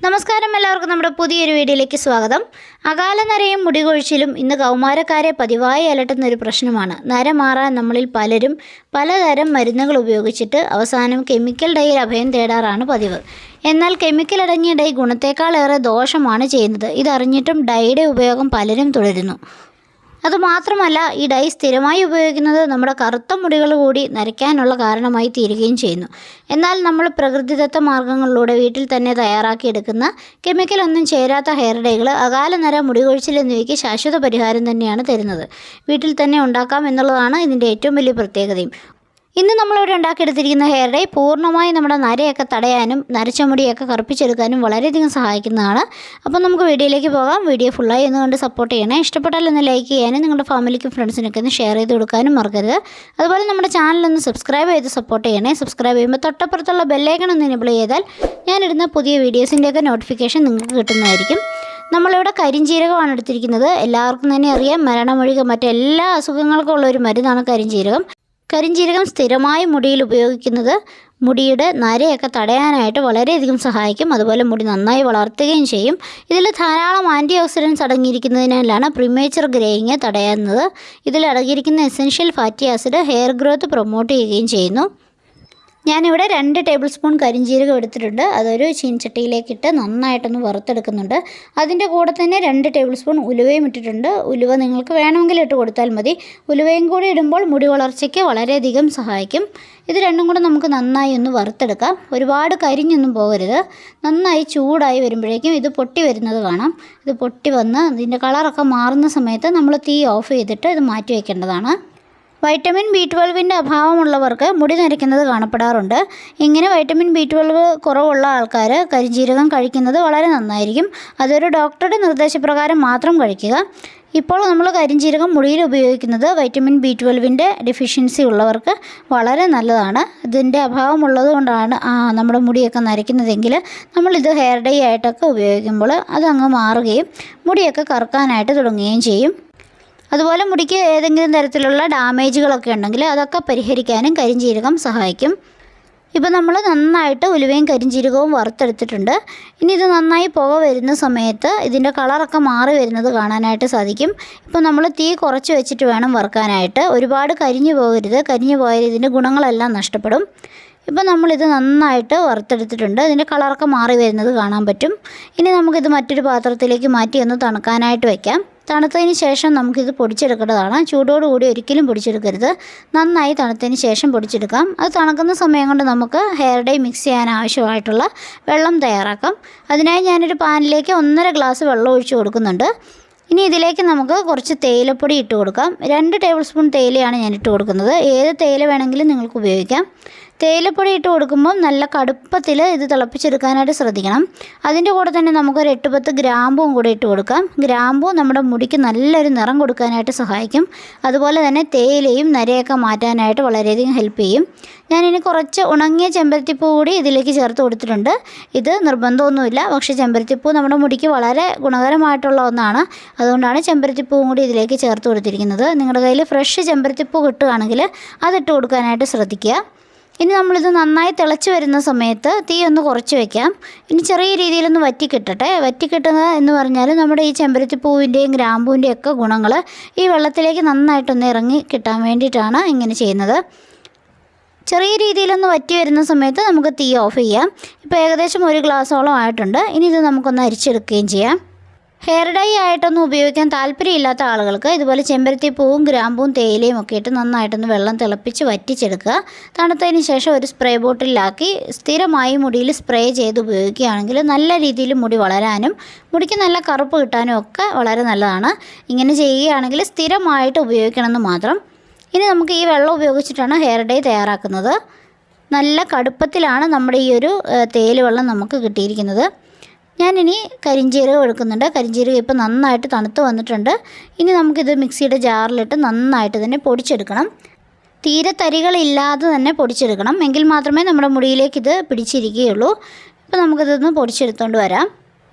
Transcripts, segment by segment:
നമസ്കാരം, എല്ലാവർക്കും നമ്മുടെ പുതിയൊരു വീഡിയോയിലേക്ക് സ്വാഗതം. അകാലനരയും മുടികൊഴിച്ചിലും ഇന്ന് കൗമാരക്കാരെ പതിവായി അലട്ടുന്ന ഒരു പ്രശ്നമാണ്. നര മാറാൻ നമ്മളിൽ പലരും പലതരം മരുന്നുകൾ ഉപയോഗിച്ചിട്ട് അവസാനം കെമിക്കൽ ഡൈയിൽ അഭയം തേടാറാണ് പതിവ്. എന്നാൽ കെമിക്കൽ അടങ്ങിയ ഡൈ ഗുണത്തേക്കാളേറെ ദോഷമാണ് ചെയ്യുന്നത്. ഇതറിഞ്ഞിട്ടും ഡൈയുടെ ഉപയോഗം പലരും തുടരുന്നു. അതുമാത്രമല്ല, ഈ ഡൈ സ്ഥിരമായി ഉപയോഗിക്കുന്നത് നമ്മുടെ കറുത്ത മുടികൾ കൂടി നരയ്ക്കാനുള്ള കാരണമായി തീരുകയും ചെയ്യുന്നു. എന്നാൽ നമ്മൾ പ്രകൃതിദത്ത മാർഗ്ഗങ്ങളിലൂടെ വീട്ടിൽ തന്നെ തയ്യാറാക്കിയെടുക്കുന്ന കെമിക്കലൊന്നും ചേരാത്ത ഹെയർ ഡൈകൾ അകാലനര, മുടികൊഴിച്ചിൽ എന്നിവയ്ക്ക് ശാശ്വത പരിഹാരം തന്നെയാണ് തരുന്നത്. വീട്ടിൽ തന്നെ ഉണ്ടാക്കാം എന്നുള്ളതാണ് ഇതിൻ്റെ ഏറ്റവും വലിയ പ്രത്യേകതയും. ഇന്ന് നമ്മളിവിടെ ഉണ്ടാക്കിയെടുത്തിരിക്കുന്ന ഹെയർ ഡൈ പൂർണ്ണമായി നമ്മുടെ നരയൊക്കെ തടയാനും നരച്ച മുടിയൊക്കെ കറുപ്പിച്ചെടുക്കാനും വളരെയധികം സഹായിക്കുന്നതാണ്. അപ്പോൾ നമുക്ക് വീഡിയോയിലേക്ക് പോകാം. വീഡിയോ ഫുള്ളായി ഒന്ന് കണ്ട് സപ്പോർട്ട് ചെയ്യണേ. ഇഷ്ടപ്പെട്ടാൽ ഒന്ന് ലൈക്ക് ചെയ്യാനും നിങ്ങളുടെ ഫാമിലിക്കും ഫ്രണ്ട്സിനൊക്കെ ഒന്ന് ഷെയർ ചെയ്ത് കൊടുക്കാനും മറക്കരുത്. അതുപോലെ നമ്മുടെ ചാനലൊന്ന് സബ്സ്ക്രൈബ് ചെയ്ത് സപ്പോർട്ട് ചെയ്യണേ. സബ്സ്ക്രൈബ് ചെയ്യുമ്പോൾ തൊട്ടപ്പുറത്തുള്ള ബെല്ലൈക്കൺ ഒന്ന് എനേബിൾ ചെയ്താൽ ഞാനിടുന്ന പുതിയ വീഡിയോസിൻ്റെയൊക്കെ നോട്ടിഫിക്കേഷൻ നിങ്ങൾക്ക് കിട്ടുന്നതായിരിക്കും. നമ്മളിവിടെ കരിഞ്ജീരകമാണ് എടുത്തിരിക്കുന്നത്. എല്ലാവർക്കും തന്നെ അറിയാം, മരണമൊഴികെ മറ്റെല്ലാ അസുഖങ്ങൾക്കും ഉള്ള ഒരു മരുന്നാണ് കരിഞ്ജീരകം. കരിഞ്ജീരകം സ്ഥിരമായി മുടിയിൽ ഉപയോഗിക്കുന്നത് മുടിയുടെ നരയൊക്കെ തടയാനായിട്ട് വളരെയധികം സഹായിക്കും. അതുപോലെ മുടി നന്നായി വളർത്തുകയും ചെയ്യും. ഇതിൽ ധാരാളം ആൻറ്റി ഓക്സിഡൻസ് അടങ്ങിയിരിക്കുന്നതിനാലാണ് പ്രീമേച്ചർ ഗ്രേയിങ് തടയുന്നത്. ഇതിൽ അടങ്ങിയിരിക്കുന്ന essential fatty acid hair growth promote ചെയ്യുകയും ചെയ്യുന്നു. ഞാനിവിടെ 2 ടേബിൾ സ്പൂൺ കരിഞ്ജീരകം എടുത്തിട്ടുണ്ട്. അതൊരു ചീനച്ചട്ടിയിലേക്കിട്ട് നന്നായിട്ടൊന്ന് വറുത്തെടുക്കുന്നുണ്ട്. അതിൻ്റെ കൂടെ തന്നെ 2 ടേബിൾ സ്പൂൺ ഉലുവയും ഇട്ടിട്ടുണ്ട്. ഉലുവ നിങ്ങൾക്ക് വേണമെങ്കിൽ ഇട്ട് കൊടുത്താൽ മതി. ഉലുവയും കൂടി ഇടുമ്പോൾ മുടി വളർച്ചയ്ക്ക് വളരെയധികം സഹായിക്കും. ഇത് രണ്ടും കൂടെ നമുക്ക് നന്നായി ഒന്ന് വറുത്തെടുക്കാം. ഒരുപാട് കരിഞ്ഞൊന്നും പോകരുത്. നന്നായി ചൂടായി വരുമ്പോഴേക്കും ഇത് പൊട്ടി വരുന്നത് കാണാം. ഇത് പൊട്ടി വന്ന് ഇതിൻ്റെ കളറൊക്കെ മാറുന്ന സമയത്ത് നമ്മൾ തീ ഓഫ് ചെയ്തിട്ട് ഇത് മാറ്റി വയ്ക്കേണ്ടതാണ്. വൈറ്റമിൻ B12 അഭാവമുള്ളവർക്ക് മുടി നരയ്ക്കുന്നത് കാണപ്പെടാറുണ്ട്. ഇങ്ങനെ വൈറ്റമിൻ B12 കുറവുള്ള ആൾക്കാർ കരിഞ്ജീരകം കഴിക്കുന്നത് വളരെ നന്നായിരിക്കും. അതൊരു ഡോക്ടറുടെ നിർദ്ദേശപ്രകാരം മാത്രം കഴിക്കുക. ഇപ്പോൾ നമ്മൾ കരിഞ്ജീരകം മുടിയിൽ ഉപയോഗിക്കുന്നത് വൈറ്റമിൻ B12 ഡെഫിഷ്യൻസി ഉള്ളവർക്ക് വളരെ നല്ലതാണ്. ഇതിൻ്റെ അഭാവമുള്ളത് കൊണ്ടാണ് നമ്മുടെ മുടിയൊക്കെ നരയ്ക്കുന്നതെങ്കിൽ നമ്മളിത് ഹെയർ ഡൈ ആയിട്ടൊക്കെ ഉപയോഗിക്കുമ്പോൾ അതങ്ങ് മാറുകയും മുടിയൊക്കെ കറുക്കാനായിട്ട് തുടങ്ങുകയും ചെയ്യും. അതുപോലെ മുടിക്ക് ഏതെങ്കിലും തരത്തിലുള്ള ഡാമേജുകളൊക്കെ ഉണ്ടെങ്കിൽ അതൊക്കെ പരിഹരിക്കാനും കരിഞ്ജീരകം സഹായിക്കും. ഇപ്പോൾ നമ്മൾ നന്നായിട്ട് ഉലുവയും കരിഞ്ജീരകവും വറുത്തെടുത്തിട്ടുണ്ട്. ഇനി ഇത് നന്നായി പുക വരുന്ന സമയത്ത് ഇതിൻ്റെ കളറൊക്കെ മാറി വരുന്നത് കാണാനായിട്ട് സാധിക്കും. ഇപ്പോൾ നമ്മൾ തീ കുറച്ച് വെച്ചിട്ട് വേണം വറുക്കാനായിട്ട്. ഒരുപാട് കരിഞ്ഞു പോകരുത്. കരിഞ്ഞു പോയാൽ ഇതിൻ്റെ ഗുണങ്ങളെല്ലാം നഷ്ടപ്പെടും. ഇപ്പോൾ നമ്മളിത് നന്നായിട്ട് വറുത്തെടുത്തിട്ടുണ്ട്. ഇതിൻ്റെ കളറൊക്കെ മാറി വരുന്നത് കാണാൻ പറ്റും. ഇനി നമുക്കിത് മറ്റൊരു പാത്രത്തിലേക്ക് മാറ്റി ഒന്ന് തണുക്കാനായിട്ട് വയ്ക്കാം. തണുത്തതിന് ശേഷം നമുക്കിത് പൊടിച്ചെടുക്കേണ്ടതാണ്. ചൂടോടുകൂടി ഒരിക്കലും പൊടിച്ചെടുക്കരുത്. നന്നായി തണുത്തതിന് ശേഷം പൊടിച്ചെടുക്കാം. അത് തണുക്കുന്ന സമയം കൊണ്ട് നമുക്ക് ഹെയർ ഡൈ മിക്സ് ചെയ്യാൻ ആവശ്യമായിട്ടുള്ള വെള്ളം തയ്യാറാക്കാം. അതിനായി ഞാനൊരു പാനിലേക്ക് 1.5 ഗ്ലാസ് വെള്ളം ഒഴിച്ച് കൊടുക്കുന്നുണ്ട്. ഇനി ഇതിലേക്ക് നമുക്ക് കുറച്ച് തേയിലപ്പൊടി ഇട്ട് കൊടുക്കാം. 2 ടേബിൾ സ്പൂൺ തേയിലയാണ് ഞാൻ ഇട്ട് കൊടുക്കുന്നത്. ഏത് തേയില വേണമെങ്കിലും നിങ്ങൾക്ക് ഉപയോഗിക്കാം. തേയിലപ്പൊടി ഇട്ട് കൊടുക്കുമ്പം നല്ല കടുപ്പത്തിൽ ഇത് തിളപ്പിച്ചെടുക്കാനായിട്ട് ശ്രദ്ധിക്കണം. അതിൻ്റെ കൂടെ തന്നെ നമുക്കൊരു 8-10 ഗ്രാമ്പും കൂടെ ഇട്ട് കൊടുക്കാം. ഗ്രാമ്പൂ നമ്മുടെ മുടിക്ക് നല്ലൊരു നിറം കൊടുക്കാനായിട്ട് സഹായിക്കും. അതുപോലെ തന്നെ തേയിലയും നരയൊക്കെ മാറ്റാനായിട്ട് വളരെയധികം ഹെൽപ്പ് ചെയ്യും. ഞാനിനി കുറച്ച് ഉണങ്ങിയ ചെമ്പരത്തിപ്പൂ കൂടി ഇതിലേക്ക് ചേർത്ത് കൊടുത്തിട്ടുണ്ട്. ഇത് നിർബന്ധമൊന്നുമില്ല, പക്ഷേ ചെമ്പരത്തിപ്പൂ നമ്മുടെ മുടിക്ക് വളരെ ഗുണകരമായിട്ടുള്ള ഒന്നാണ്. അതുകൊണ്ടാണ് ചെമ്പരത്തിപ്പൂവും കൂടി ഇതിലേക്ക് ചേർത്ത് കൊടുത്തിരിക്കുന്നത്. നിങ്ങളുടെ കയ്യിൽ ഫ്രഷ് ചെമ്പരത്തിപ്പൂ കിട്ടുകയാണെങ്കിൽ അതിട്ട് കൊടുക്കാനായിട്ട് ശ്രദ്ധിക്കുക. ഇനി നമ്മളിത് നന്നായി തിളച്ച് വരുന്ന സമയത്ത് തീ ഒന്ന് കുറച്ച് വയ്ക്കാം. ഇനി ചെറിയ രീതിയിലൊന്ന് വറ്റിക്കിട്ടട്ടെ. വറ്റിക്കിട്ടുക എന്ന് പറഞ്ഞാൽ നമ്മുടെ ഈ ചെമ്പരത്തിപ്പൂവിൻ്റെയും ഗ്രാമ്പൂവിൻ്റെയും ഒക്കെ ഗുണങ്ങൾ ഈ വെള്ളത്തിലേക്ക് നന്നായിട്ടൊന്ന് ഇറങ്ങി കിട്ടാൻ വേണ്ടിയിട്ടാണ് ഇങ്ങനെ ചെയ്യുന്നത്. ചെറിയ രീതിയിലൊന്ന് വറ്റി വരുന്ന സമയത്ത് നമുക്ക് തീ ഓഫ് ചെയ്യാം. ഇപ്പോൾ ഏകദേശം 1 ഗ്ലാസോളം ആയിട്ടുണ്ട്. ഇനി ഇത് നമുക്കൊന്ന് അരിച്ചെടുക്കുകയും ചെയ്യാം. ഹെയർ ഡൈ ആയിട്ടൊന്നും ഉപയോഗിക്കാൻ താല്പര്യമില്ലാത്ത ആളുകൾക്ക് ഇതുപോലെ ചെമ്പരത്തിപ്പൂവും ഗ്രാമ്പൂവും തേയിലയും ഒക്കെ ഇട്ട് നന്നായിട്ടൊന്ന് വെള്ളം തിളപ്പിച്ച് വറ്റിച്ചെടുക്കുക. തണുത്തതിന് ശേഷം ഒരു സ്പ്രേ ബോട്ടിലാക്കി സ്ഥിരമായി മുടിയിൽ സ്പ്രേ ചെയ്ത് ഉപയോഗിക്കുകയാണെങ്കിൽ നല്ല രീതിയിൽ മുടി വളരാനും മുടിക്ക് നല്ല കറുപ്പ് കിട്ടാനും ഒക്കെ വളരെ നല്ലതാണ്. ഇങ്ങനെ ചെയ്യുകയാണെങ്കിൽ സ്ഥിരമായിട്ട് ഉപയോഗിക്കണമെന്ന് മാത്രം. ഇനി നമുക്ക് ഈ വെള്ളം ഉപയോഗിച്ചിട്ടാണ് ഹെയർ ഡൈ തയ്യാറാക്കുന്നത്. നല്ല കടുപ്പത്തിലാണ് നമ്മുടെ ഈ ഒരു തേയില വെള്ളം നമുക്ക് കിട്ടിയിരിക്കുന്നത്. ഞാനിനി കരിഞ്ജീരകം എടുക്കുന്നുണ്ട്. കരിഞ്ജീരകം ഇപ്പോൾ നന്നായിട്ട് തണുത്ത് വന്നിട്ടുണ്ട്. ഇനി നമുക്കിത് മിക്സിയുടെ ജാറിലിട്ട് നന്നായിട്ട് തന്നെ പൊടിച്ചെടുക്കണം. തീരെ തരികളില്ലാതെ തന്നെ പൊടിച്ചെടുക്കണം. എങ്കിൽ മാത്രമേ നമ്മുടെ മുടിയിലേക്ക് ഇത് പിടിച്ചിരിക്കുകയുള്ളൂ. ഇപ്പോൾ നമുക്കിതൊന്ന് പൊടിച്ചെടുത്തുകൊണ്ട് വരാം.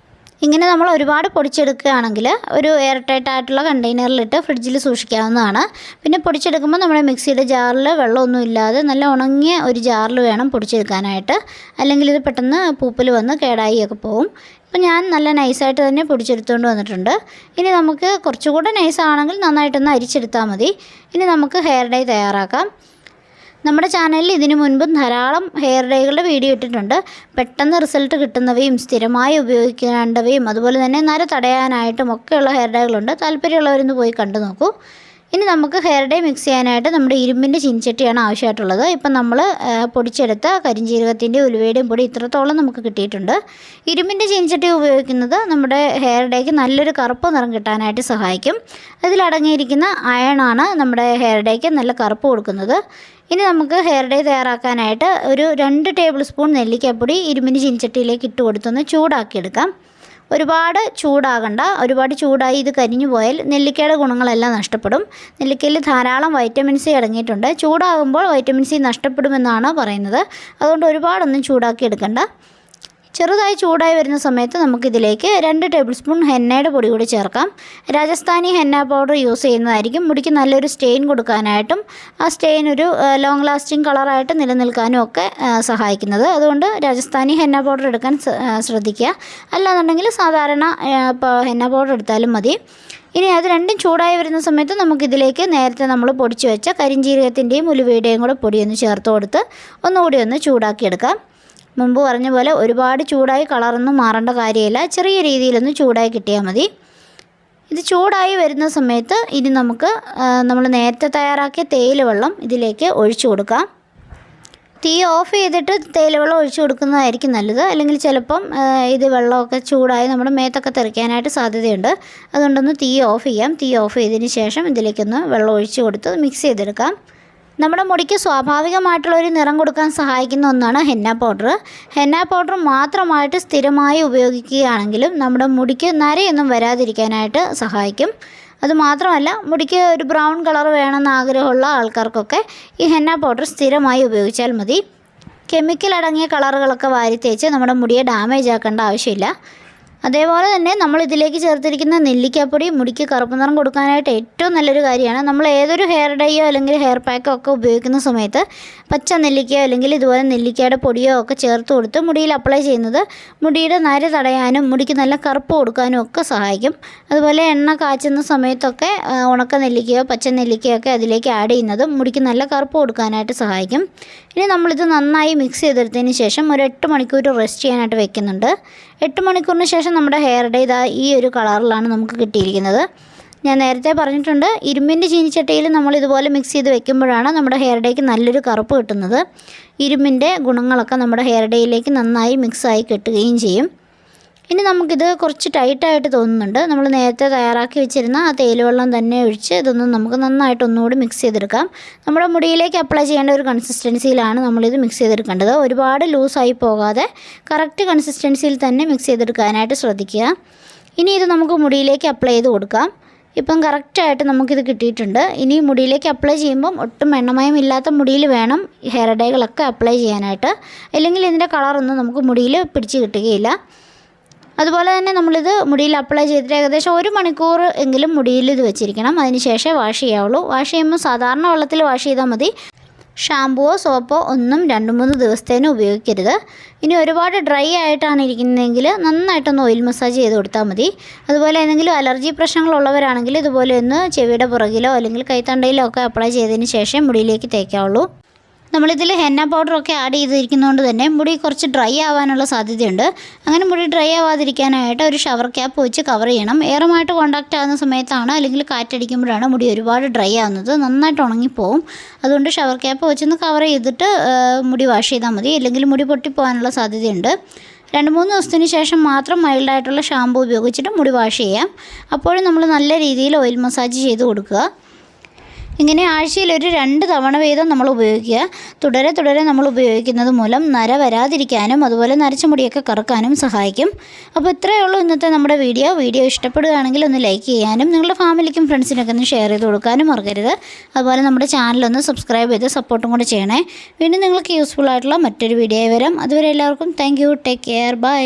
ഇങ്ങനെ നമ്മൾ ഒരുപാട് പൊടിച്ചെടുക്കുകയാണെങ്കിൽ ഒരു എയർ ടൈറ്റ് ആയിട്ടുള്ള കണ്ടെയ്നറിലിട്ട് ഫ്രിഡ്ജിൽ സൂക്ഷിക്കാവുന്നതാണ്. പിന്നെ പൊടിച്ചെടുക്കുമ്പോൾ നമ്മുടെ മിക്സിയുടെ ജാറിൽ വെള്ളമൊന്നും ഇല്ലാതെ നല്ല ഉണങ്ങിയ ഒരു ജാറിൽ വേണം പൊടിച്ചെടുക്കാനായിട്ട്. അല്ലെങ്കിൽ ഇത് പെട്ടെന്ന് പൂപ്പൽ വന്ന് കേടായി ഒക്കെ പോകും. അപ്പോൾ ഞാൻ നല്ല നൈസായിട്ട് തന്നെ പൊടിച്ചെടുത്തുകൊണ്ട് വന്നിട്ടുണ്ട്. ഇനി നമുക്ക് കുറച്ചുകൂടെ നൈസാണെങ്കിൽ നന്നായിട്ടൊന്ന് അരിച്ചെടുത്താൽ മതി. ഇനി നമുക്ക് ഹെയർ ഡൈ തയ്യാറാക്കാം. നമ്മുടെ ചാനലിൽ ഇതിനു മുൻപും ധാരാളം ഹെയർ ഡൈകളുടെ വീഡിയോ ഇട്ടിട്ടുണ്ട്. പെട്ടെന്ന് റിസൾട്ട് കിട്ടുന്നവയും സ്ഥിരമായി ഉപയോഗിക്കേണ്ടവയും അതുപോലെ തന്നെ നര തടയാനായിട്ടും ഒക്കെയുള്ള ഹെയർ ഡൈകളുണ്ട്. താല്പര്യമുള്ളവരൊന്ന് പോയി കണ്ടു നോക്കൂ. ഇനി നമുക്ക് ഹെയർ ഡൈ മിക്സ് ചെയ്യാനായിട്ട് നമ്മുടെ ഇരുമ്പിൻ്റെ ചീനിച്ചട്ടിയാണ് ആവശ്യമായിട്ടുള്ളത്. ഇപ്പം നമ്മൾ പൊടിച്ചെടുത്ത കരിഞ്ജീരകത്തിൻ്റെ ഉലുവയുടെയും പൊടി ഇത്രത്തോളം നമുക്ക് കിട്ടിയിട്ടുണ്ട്. ഇരുമ്പിൻ്റെ ചീനിച്ചട്ടി ഉപയോഗിക്കുന്നത് നമ്മുടെ ഹെയർ ഡൈക്ക് നല്ലൊരു കറുപ്പ് നിറം കിട്ടാനായിട്ട് സഹായിക്കും. അതിലടങ്ങിയിരിക്കുന്ന അയണാണ് നമ്മുടെ ഹെയർ ഡൈക്ക് നല്ല കറുപ്പ് കൊടുക്കുന്നത്. ഇനി നമുക്ക് ഹെയർ ഡൈ തയ്യാറാക്കാനായിട്ട് ഒരു 2 ടേബിൾ സ്പൂൺ നെല്ലിക്കപ്പൊടി ഇരുമ്പിൻ്റെ ചീനിച്ചട്ടിയിലേക്ക് ഇട്ട് കൊടുത്തൊന്ന് ചൂടാക്കിയെടുക്കാം. ഒരുപാട് ചൂടാകണ്ട. ഒരുപാട് ചൂടായി ഇത് കരിഞ്ഞു പോയാൽ നെല്ലിക്കയുടെ ഗുണങ്ങളെല്ലാം നഷ്ടപ്പെടും. നെല്ലിക്കയിൽ ധാരാളം വൈറ്റമിൻ സി അടങ്ങിയിട്ടുണ്ട്. ചൂടാകുമ്പോൾ വൈറ്റമിൻ സി നഷ്ടപ്പെടുമെന്നാണ് പറയുന്നത്. അതുകൊണ്ട് ഒരുപാടൊന്നും ചൂടാക്കി എടുക്കണ്ട. ചെറുതായി ചൂടായി വരുന്ന സമയത്ത് നമുക്കിതിലേക്ക് 2 ടേബിൾ സ്പൂൺ ഹെന്നയുടെ പൊടി കൂടി ചേർക്കാം. രാജസ്ഥാനി ഹെന്ന പൗഡർ യൂസ് ചെയ്യുന്നതായിരിക്കും മുടിക്ക് നല്ലൊരു സ്റ്റെയിൻ കൊടുക്കാനായിട്ടും ആ സ്റ്റെയിൻ ഒരു ലോങ് ലാസ്റ്റിംഗ് കളറായിട്ട് നിലനിൽക്കാനും ഒക്കെ സഹായിക്കുന്നത്. അതുകൊണ്ട് രാജസ്ഥാനി ഹെന്ന പൗഡർ എടുക്കാൻ ശ്രദ്ധിക്കുക. അല്ലാന്നുണ്ടെങ്കിൽ സാധാരണ ഹെന്ന പൗഡർ എടുത്താലും മതി. ഇനി അത് രണ്ടും ചൂടായി വരുന്ന സമയത്ത് നമുക്കിതിലേക്ക് നേരത്തെ നമ്മൾ പൊടിച്ച് വെച്ച കരിഞ്ജീരകത്തിൻ്റെയും ഉലുവയുടെയും കൂടെ പൊടിയൊന്ന് ചേർത്ത് കൊടുത്ത് ഒന്നുകൂടി ഒന്ന് ചൂടാക്കിയെടുക്കാം. മുമ്പ് പറഞ്ഞ പോലെ ഒരുപാട് ചൂടായി കളറൊന്നും മാറേണ്ട കാര്യമില്ല. ചെറിയ രീതിയിലൊന്ന് ചൂടായി കിട്ടിയാൽ മതി. ഇത് ചൂടായി വരുന്ന സമയത്ത് ഇനി നമുക്ക് നമ്മൾ നേരത്തെ തയ്യാറാക്കിയ തേയില വെള്ളം ഇതിലേക്ക് ഒഴിച്ചു കൊടുക്കാം. തീ ഓഫ് ചെയ്തിട്ട് തേയില വെള്ളം ഒഴിച്ചു കൊടുക്കുന്നതായിരിക്കും നല്ലത്. അല്ലെങ്കിൽ ചിലപ്പം ഇത് വെള്ളമൊക്കെ ചൂടായി നമ്മുടെ മേത്തൊക്കെ തെറിക്കാനായിട്ട് സാധ്യതയുണ്ട്. അതുകൊണ്ടൊന്ന് തീ ഓഫ് ചെയ്യാം. തീ ഓഫ് ചെയ്തതിന് ശേഷം ഇതിലേക്കൊന്ന് വെള്ളം ഒഴിച്ചു കൊടുത്ത് മിക്സ് ചെയ്തെടുക്കാം. നമ്മുടെ മുടിക്ക് സ്വാഭാവികമായിട്ടുള്ളൊരു നിറം കൊടുക്കാൻ സഹായിക്കുന്ന ഒന്നാണ് ഹെന്ന പൗഡർ. ഹെന്ന പൗഡർ മാത്രമായിട്ട് സ്ഥിരമായി ഉപയോഗിക്കുകയാണെങ്കിലും നമ്മുടെ മുടിക്ക് നരയൊന്നും വരാതിരിക്കാനായിട്ട് സഹായിക്കും. അതുമാത്രമല്ല മുടിക്ക് ഒരു ബ്രൗൺ കളർ വേണമെന്ന് ആഗ്രഹമുള്ള ആൾക്കാർക്കൊക്കെ ഈ ഹെന്ന പൗഡർ സ്ഥിരമായി ഉപയോഗിച്ചാൽ മതി. കെമിക്കൽ അടങ്ങിയ കളറുകളൊക്കെ വാരിത്തേച്ച് നമ്മുടെ മുടിയെ ഡാമേജ് ആക്കേണ്ട ആവശ്യമില്ല. അതേപോലെ തന്നെ നമ്മൾ ഇതിലേക്ക് ചേർത്തിരിക്കുന്ന നെല്ലിക്കാപ്പൊടി മുടിക്ക് കറുപ്പ് നിറം കൊടുക്കാനായിട്ട് ഏറ്റവും നല്ലൊരു കാര്യമാണ്. നമ്മൾ ഏതൊരു ഹെയർ ഡൈയോ അല്ലെങ്കിൽ ഹെയർ പാക്കോ ഒക്കെ ഉപയോഗിക്കുന്ന സമയത്ത് പച്ച നെല്ലിക്കയോ അല്ലെങ്കിൽ ഇതുപോലെ നെല്ലിക്കയുടെ പൊടിയോ ഒക്കെ ചേർത്ത് കൊടുത്ത് മുടിയിൽ അപ്ലൈ ചെയ്യുന്നത് മുടിയുടെ നര തടയാനും മുടിക്ക് നല്ല കറുപ്പ് കൊടുക്കാനും ഒക്കെ സഹായിക്കും. അതുപോലെ എണ്ണ കാച്ചുന്ന സമയത്തൊക്കെ ഉണക്ക നെല്ലിക്കയോ പച്ച നെല്ലിക്കയോ ഒക്കെ അതിലേക്ക് ആഡ് ചെയ്യുന്നതും മുടിക്ക് നല്ല കറുപ്പ് കൊടുക്കാനായിട്ട് സഹായിക്കും. ഇനി നമ്മളിത് നന്നായി മിക്സ് ചെയ്തെടുത്തതിന് ശേഷം ഒരു 8 മണിക്കൂർ റെസ്റ്റ് ചെയ്യാനായിട്ട് വെക്കുന്നുണ്ട്. 8 മണിക്കൂറിന് ശേഷം നമ്മുടെ ഹെയർ ഡൈ ഇതാ ഈ ഒരു കളറിലാണ് നമുക്ക് കിട്ടിയിരിക്കുന്നത്. ഞാൻ നേരത്തെ പറഞ്ഞിട്ടുണ്ട്, ഇരുമ്പിൻ്റെ ചീനിച്ചട്ടിയിൽ നമ്മൾ ഇതുപോലെ മിക്സ് ചെയ്ത് വെക്കുമ്പോഴാണ് നമ്മുടെ ഹെയർ ഡൈക്ക് നല്ലൊരു കറുപ്പ് കിട്ടുന്നത്. ഇരുമ്പിൻ്റെ ഗുണങ്ങളൊക്കെ നമ്മുടെ ഹെയർ ഡൈയിലേക്ക് നന്നായി മിക്സായി കിട്ടുകയും ചെയ്യും. ഇനി നമുക്കിത് കുറച്ച് ടൈറ്റായിട്ട് തോന്നുന്നുണ്ട്. നമ്മൾ നേരത്തെ തയ്യാറാക്കി വെച്ചിരുന്ന ആ തേയില വെള്ളം തന്നെ ഒഴിച്ച് ഇതൊന്നും നമുക്ക് നന്നായിട്ട് ഒന്നുകൂടി മിക്സ് ചെയ്തെടുക്കാം. നമ്മുടെ മുടിയിലേക്ക് അപ്ലൈ ചെയ്യേണ്ട ഒരു കൺസിസ്റ്റൻസിയിലാണ് നമ്മളിത് മിക്സ് ചെയ്തെടുക്കേണ്ടത്. ഒരുപാട് ലൂസായി പോകാതെ കറക്റ്റ് കൺസിസ്റ്റൻസിയിൽ തന്നെ മിക്സ് ചെയ്തെടുക്കാനായിട്ട് ശ്രദ്ധിക്കുക. ഇനി ഇത് നമുക്ക് മുടിയിലേക്ക് അപ്ലൈ ചെയ്ത് കൊടുക്കാം. ഇപ്പം കറക്റ്റായിട്ട് നമുക്കിത് കിട്ടിയിട്ടുണ്ട്. ഇനി മുടിയിലേക്ക് അപ്ലൈ ചെയ്യുമ്പം ഒട്ടും എണ്ണമയം ഇല്ലാത്ത മുടിയിൽ വേണം ഹെയർ ഡൈകളൊക്കെ അപ്ലൈ ചെയ്യാനായിട്ട്. അല്ലെങ്കിൽ ഇതിൻ്റെ കളറൊന്നും നമുക്ക് മുടിയിൽ പിടിച്ച് കിട്ടുകയില്ല. അതുപോലെ തന്നെ നമ്മളിത് മുടിയിൽ അപ്ലൈ ചെയ്തിട്ട് ഏകദേശം 1 മണിക്കൂർ എങ്കിലും മുടിയിൽ ഇത് വെച്ചിരിക്കണം. അതിന് ശേഷം വാഷ് ചെയ്യാവുള്ളൂ. വാഷ് ചെയ്യുമ്പോൾ സാധാരണ വെള്ളത്തിൽ വാഷ് ചെയ്താൽ മതി. ഷാമ്പുവോ സോപ്പോ ഒന്നും 2-3 ദിവസത്തേന് ഉപയോഗിക്കരുത്. ഇനി ഒരുപാട് ഡ്രൈ ആയിട്ടാണ് ഇരിക്കുന്നതെങ്കിൽ നന്നായിട്ടൊന്ന് ഓയിൽ മസാജ് ചെയ്ത് കൊടുത്താൽ മതി. അതുപോലെ എന്തെങ്കിലും അലർജി പ്രശ്നങ്ങളുള്ളവരാണെങ്കിൽ ഇതുപോലെ ഒന്ന് ചെവിയുടെ പുറകിലോ അല്ലെങ്കിൽ കൈത്തണ്ടയിലോ ഒക്കെ അപ്ലൈ ചെയ്തതിന് ശേഷം മുടിയിലേക്ക് തേക്കാവുള്ളൂ. നമ്മളിതിൽ ഹെന്ന പൗഡറൊക്കെ ആഡ് ചെയ്തിരിക്കുന്നതുകൊണ്ട് തന്നെ മുടി കുറച്ച് ഡ്രൈ ആവാനുള്ള സാധ്യതയുണ്ട്. അങ്ങനെ മുടി ഡ്രൈ ആവാതിരിക്കാനായിട്ട് ഒരു ഷവർ ക്യാപ്പ് വെച്ച് കവർ ചെയ്യണം. എയറുമായിട്ട് കോൺടാക്റ്റ് ആകുന്ന സമയത്താണ് അല്ലെങ്കിൽ കാറ്റടിക്കുമ്പോഴാണ് മുടി ഒരുപാട് ഡ്രൈ ആവുന്നത്. നന്നായിട്ട് ഉണങ്ങിപ്പോവും. അതുകൊണ്ട് ഷവർ ക്യാപ്പ് വെച്ചൊന്ന് കവർ ചെയ്തിട്ട് മുടി വാഷ് ചെയ്താൽ മതി. അല്ലെങ്കിൽ മുടി പൊട്ടിപ്പോകാനുള്ള സാധ്യതയുണ്ട്. 2-3 ദിവസത്തിന് ശേഷം മാത്രം മൈൽഡായിട്ടുള്ള ഷാമ്പു ഉപയോഗിച്ചിട്ട് മുടി വാഷ് ചെയ്യാം. അപ്പോഴും നമ്മൾ നല്ല രീതിയിൽ ഓയിൽ മസാജ് ചെയ്ത് കൊടുക്കുക. ഇങ്ങനെ ആഴ്ചയിൽ ഒരു 2 തവണ വീതം നമ്മൾ ഉപയോഗിക്കുക. തുടരെ നമ്മൾ ഉപയോഗിക്കുന്നത് മൂലം നര വരാതിരിക്കാനും അതുപോലെ നരച്ച മുടിയൊക്കെ കറക്കാനും സഹായിക്കും. അപ്പോൾ ഇത്രയേ ഉള്ളൂ ഇന്നത്തെ നമ്മുടെ വീഡിയോ ഇഷ്ടപ്പെടുകയാണെങ്കിൽ ഒന്ന് ലൈക്ക് ചെയ്യാനും നിങ്ങളുടെ ഫാമിലിക്കും ഫ്രണ്ട്സിനൊക്കെ ഒന്ന് ഷെയർ ചെയ്ത് കൊടുക്കാനും മറക്കരുത്. അതുപോലെ നമ്മുടെ ചാനലൊന്ന് സബ്സ്ക്രൈബ് ചെയ്ത് സപ്പോർട്ടും കൂടെ ചെയ്യണേ. വീണ്ടും നിങ്ങൾക്ക് യൂസ്ഫുൾ ആയിട്ടുള്ള മറ്റൊരു വീഡിയോ വരാം. അതുവരെ എല്ലാവർക്കും thank you. Take care. By.